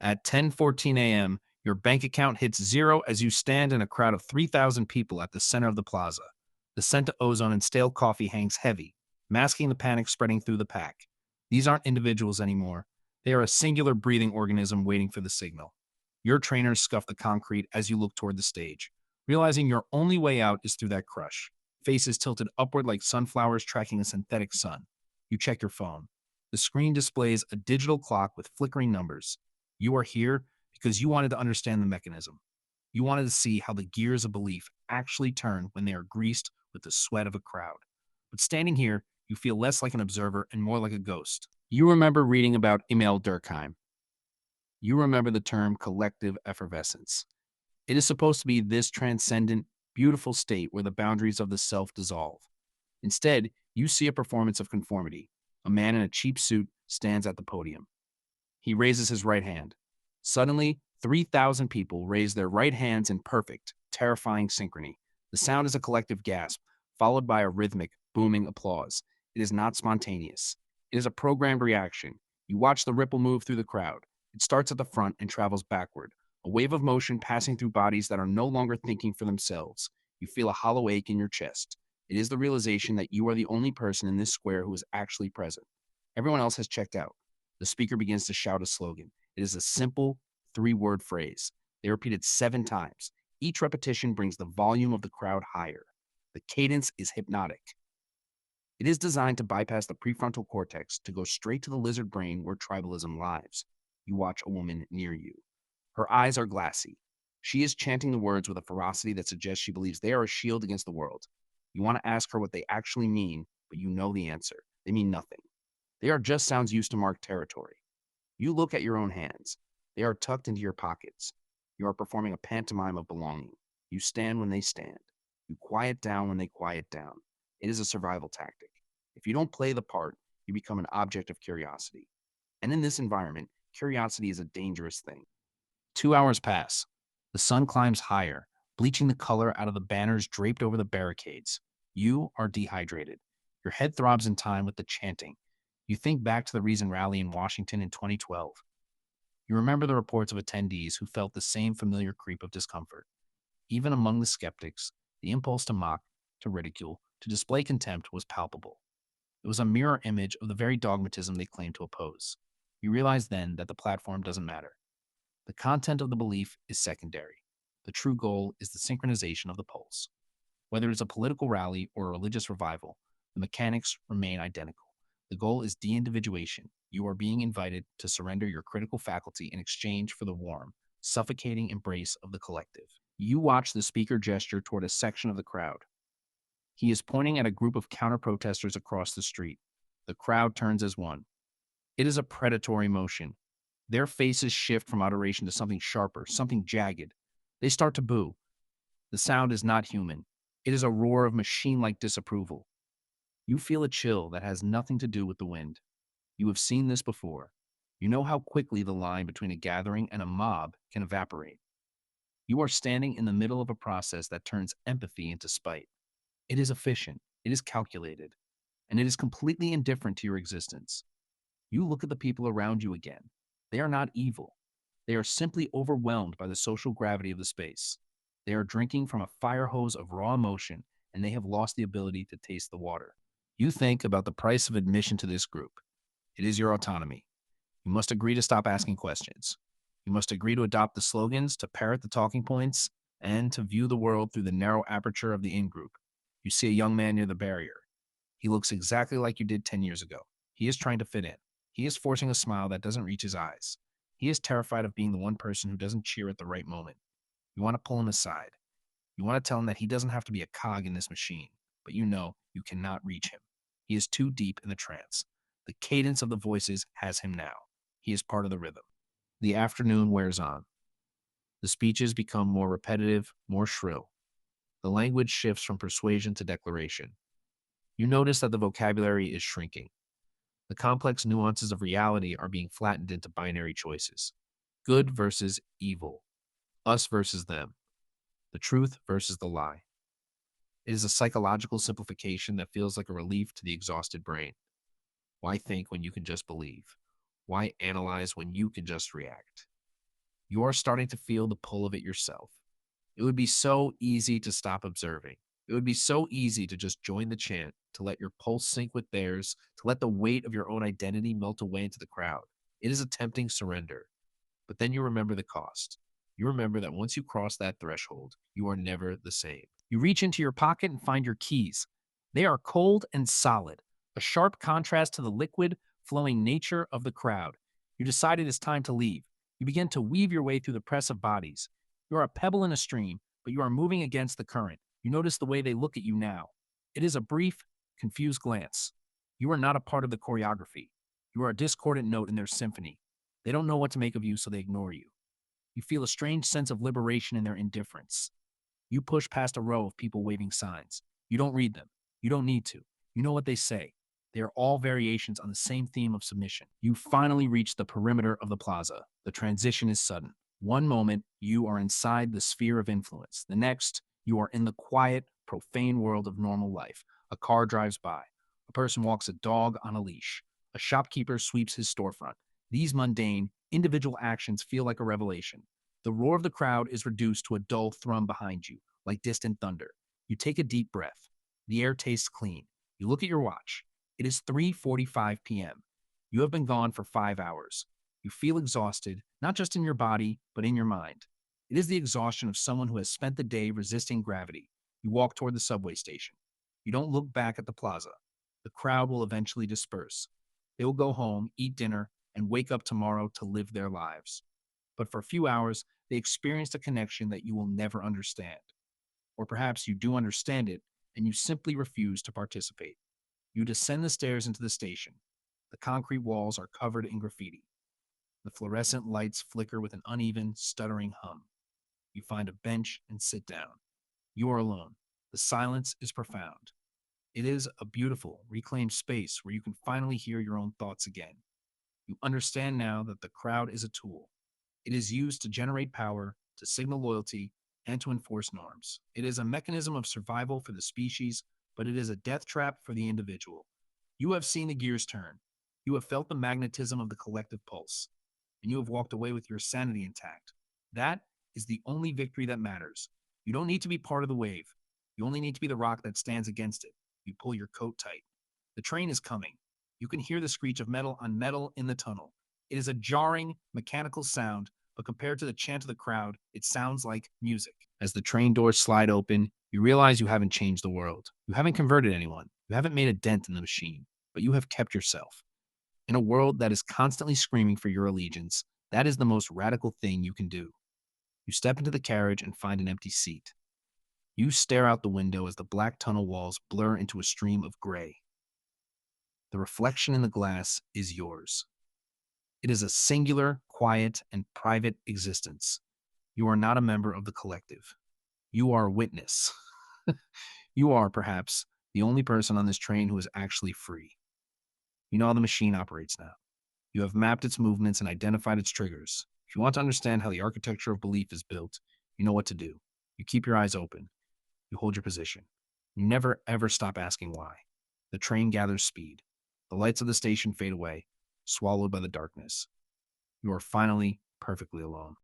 At 10:14 a.m., your bank account hits zero as you stand in a crowd of 3,000 people at the center of the plaza. The scent of ozone and stale coffee hangs heavy, masking the panic spreading through the pack. These aren't individuals anymore. They are a singular breathing organism waiting for the signal. Your trainers scuff the concrete as you look toward the stage, realizing your only way out is through that crush. Faces tilted upward like sunflowers tracking a synthetic sun. You check your phone. The screen displays a digital clock with flickering numbers. You are here because you wanted to understand the mechanism. You wanted to see how the gears of belief actually turn when they are greased with the sweat of a crowd. But standing here, you feel less like an observer and more like a ghost. You remember reading about Emil Durkheim. You remember the term collective effervescence. It is supposed to be this transcendent, beautiful state where the boundaries of the self dissolve. Instead, you see a performance of conformity. A man in a cheap suit stands at the podium. He raises his right hand. Suddenly, 3,000 people raise their right hands in perfect, terrifying synchrony. The sound is a collective gasp, followed by a rhythmic, booming applause. It is not spontaneous. It is a programmed reaction. You watch the ripple move through the crowd. It starts at the front and travels backward, a wave of motion passing through bodies that are no longer thinking for themselves. You feel a hollow ache in your chest. It is the realization that you are the only person in this square who is actually present. Everyone else has checked out. The speaker begins to shout a slogan. It is a simple, three-word phrase. They repeat it 7 times. Each repetition brings the volume of the crowd higher. The cadence is hypnotic. It is designed to bypass the prefrontal cortex to go straight to the lizard brain where tribalism lives. You watch a woman near you. Her eyes are glassy. She is chanting the words with a ferocity that suggests she believes they are a shield against the world. You want to ask her what they actually mean, but you know the answer. They mean nothing. They are just sounds used to mark territory. You look at your own hands. They are tucked into your pockets. You are performing a pantomime of belonging. You stand when they stand. You quiet down when they quiet down. It is a survival tactic. If you don't play the part, you become an object of curiosity. And in this environment, curiosity is a dangerous thing. 2 hours pass. The sun climbs higher, bleaching the color out of the banners draped over the barricades. You are dehydrated. Your head throbs in time with the chanting. You think back to the Reason rally in Washington in 2012. You remember the reports of attendees who felt the same familiar creep of discomfort. Even among the skeptics, the impulse to mock, to ridicule, to display contempt was palpable. It was a mirror image of the very dogmatism they claimed to oppose. You realize then that the platform doesn't matter. The content of the belief is secondary. The true goal is the synchronization of the pulse. Whether it's a political rally or a religious revival, the mechanics remain identical. The goal is deindividuation. You are being invited to surrender your critical faculty in exchange for the warm, suffocating embrace of the collective. You watch the speaker gesture toward a section of the crowd. He is pointing at a group of counter-protesters across the street. The crowd turns as one. It is a predatory motion. Their faces shift from adoration to something sharper, something jagged. They start to boo. The sound is not human. It is a roar of machine-like disapproval. You feel a chill that has nothing to do with the wind. You have seen this before. You know how quickly the line between a gathering and a mob can evaporate. You are standing in the middle of a process that turns empathy into spite. It is efficient, it is calculated, and it is completely indifferent to your existence. You look at the people around you again. They are not evil. They are simply overwhelmed by the social gravity of the space. They are drinking from a fire hose of raw emotion, and they have lost the ability to taste the water. You think about the price of admission to this group. It is your autonomy. You must agree to stop asking questions. You must agree to adopt the slogans, to parrot the talking points, and to view the world through the narrow aperture of the in-group. You see a young man near the barrier. He looks exactly like you did 10 years ago. He is trying to fit in. He is forcing a smile that doesn't reach his eyes. He is terrified of being the one person who doesn't cheer at the right moment. You want to pull him aside. You want to tell him that he doesn't have to be a cog in this machine, but you know you cannot reach him. He is too deep in the trance. The cadence of the voices has him now. He is part of the rhythm. The afternoon wears on. The speeches become more repetitive, more shrill. The language shifts from persuasion to declaration. You notice that the vocabulary is shrinking. The complex nuances of reality are being flattened into binary choices. Good versus evil. Us versus them. The truth versus the lie. It is a psychological simplification that feels like a relief to the exhausted brain. Why think when you can just believe? Why analyze when you can just react? You are starting to feel the pull of it yourself. It would be so easy to stop observing. It would be so easy to just join the chant, to let your pulse sync with theirs, to let the weight of your own identity melt away into the crowd. It is a tempting surrender, but then you remember the cost. You remember that once you cross that threshold, you are never the same. You reach into your pocket and find your keys. They are cold and solid, a sharp contrast to the liquid, flowing nature of the crowd. You decide it is time to leave. You begin to weave your way through the press of bodies. You are a pebble in a stream, but you are moving against the current. You notice the way they look at you now. It is a brief, confused glance. You are not a part of the choreography. You are a discordant note in their symphony. They don't know what to make of you, so they ignore you. You feel a strange sense of liberation in their indifference. You push past a row of people waving signs. You don't read them. You don't need to. You know what they say. They are all variations on the same theme of submission. You finally reach the perimeter of the plaza. The transition is sudden. One moment, you are inside the sphere of influence. The next, you are in the quiet, profane world of normal life. A car drives by. A person walks a dog on a leash. A shopkeeper sweeps his storefront. These mundane, individual actions feel like a revelation. The roar of the crowd is reduced to a dull thrum behind you, like distant thunder. You take a deep breath. The air tastes clean. You look at your watch. It is 3:45 p.m. You have been gone for 5 hours. You feel exhausted, not just in your body, but in your mind. It is the exhaustion of someone who has spent the day resisting gravity. You walk toward the subway station. You don't look back at the plaza. The crowd will eventually disperse. They will go home, eat dinner, and wake up tomorrow to live their lives. But for a few hours, they experienced a connection that you will never understand. Or perhaps you do understand it, and you simply refuse to participate. You descend the stairs into the station. The concrete walls are covered in graffiti. The fluorescent lights flicker with an uneven, stuttering hum. You find a bench and sit down. You are alone. The silence is profound. It is a beautiful, reclaimed space where you can finally hear your own thoughts again. You understand now that the crowd is a tool. It is used to generate power, to signal loyalty, and to enforce norms. It is a mechanism of survival for the species, but it is a death trap for the individual. You have seen the gears turn. You have felt the magnetism of the collective pulse, and you have walked away with your sanity intact. That is the only victory that matters. You don't need to be part of the wave. You only need to be the rock that stands against it. You pull your coat tight. The train is coming. You can hear the screech of metal on metal in the tunnel. It is a jarring, mechanical sound, but compared to the chant of the crowd, it sounds like music. As the train doors slide open, you realize you haven't changed the world. You haven't converted anyone. You haven't made a dent in the machine, but you have kept yourself. In a world that is constantly screaming for your allegiance, that is the most radical thing you can do. You step into the carriage and find an empty seat. You stare out the window as the black tunnel walls blur into a stream of gray. The reflection in the glass is yours. It is a singular, quiet, and private existence. You are not a member of the collective. You are a witness. You are, perhaps, the only person on this train who is actually free. You know how the machine operates now. You have mapped its movements and identified its triggers. If you want to understand how the architecture of belief is built, you know what to do. You keep your eyes open. You hold your position. You never, ever stop asking why. The train gathers speed. The lights of the station fade away, swallowed by the darkness. You are finally perfectly alone.